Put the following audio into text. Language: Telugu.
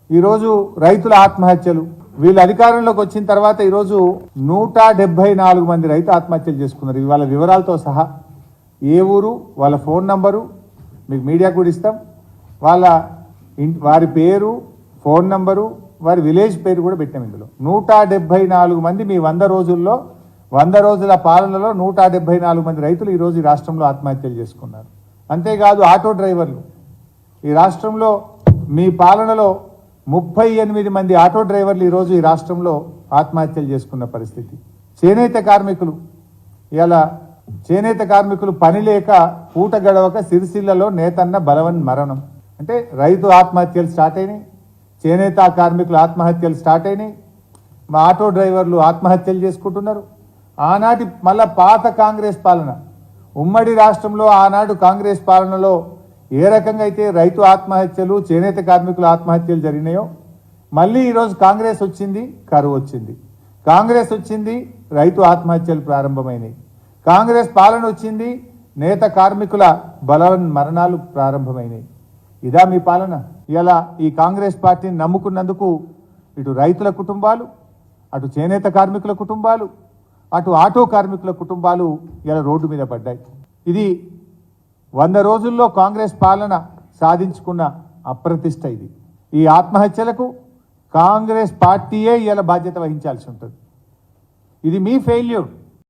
ఈరోజు రైతుల ఆత్మహత్యలు, వీళ్ళు అధికారంలోకి వచ్చిన తర్వాత ఈరోజు 174 మంది రైతు ఆత్మహత్యలు చేసుకున్నారు. వాళ్ళ వివరాలతో సహా, ఏ ఊరు, వాళ్ళ ఫోన్ నంబరు మీకు మీడియా కూడా ఇస్తాం, వారి పేరు, ఫోన్ నంబరు, వారి విలేజ్ పేరు కూడా పెట్టాం. ఇందులో 174 మంది మీ 100 రోజుల పాలనలో 174 మంది రైతులు ఈరోజు ఈ రాష్ట్రంలో ఆత్మహత్యలు చేసుకున్నారు. అంతేకాదు ఆటో డ్రైవర్లు, ఈ రాష్ట్రంలో మీ పాలనలో 38 మంది ఆటో డ్రైవర్లు ఈరోజు ఈ రాష్ట్రంలో ఆత్మహత్యలు చేసుకున్న పరిస్థితి. చేనేత కార్మికులు, ఇలా చేనేత కార్మికులు పని లేక పూట గడవక సిరిసిల్లలో నేతన్న బలవన్ మరణం. అంటే రైతు ఆత్మహత్యలు స్టార్ట్ అయినాయి, చేనేత కార్మికుల ఆత్మహత్యలు స్టార్ట్ అయినాయి, మా ఆటో డ్రైవర్లు ఆత్మహత్యలు చేసుకుంటున్నారు. ఆనాటి మళ్ళా పాత కాంగ్రెస్ పాలన, ఉమ్మడి రాష్ట్రంలో ఆనాడు కాంగ్రెస్ పాలనలో ఏ రకంగా అయితే రైతు ఆత్మహత్యలు, చేనేత కార్మికుల ఆత్మహత్యలు జరిగినాయో, మళ్ళీ ఈరోజు కాంగ్రెస్ వచ్చింది, కరువు వచ్చింది. కాంగ్రెస్ వచ్చింది, రైతు ఆత్మహత్యలు ప్రారంభమైనాయి. కాంగ్రెస్ పాలన వచ్చింది, నేత కార్మికుల బలవన్ మరణాలు ప్రారంభమైనాయి. ఇదా మీ పాలన? ఇలా ఈ కాంగ్రెస్ పార్టీని నమ్ముకున్నందుకు ఇటు రైతుల కుటుంబాలు, అటు చేనేత కార్మికుల కుటుంబాలు, అటు ఆటో కార్మికుల కుటుంబాలు ఇలా రోడ్డు మీద పడ్డాయి. ఇది 100 రోజుల్లో కాంగ్రెస్ పాలన సాధించుకున్న అప్రతిష్ట. ఇది ఈ ఆత్మహత్యలకు కాంగ్రెస్ పార్టీయే ఇలా బాధ్యత వహించాల్సి ఉంటుంది. ఇది మీ ఫెయిల్యూర్.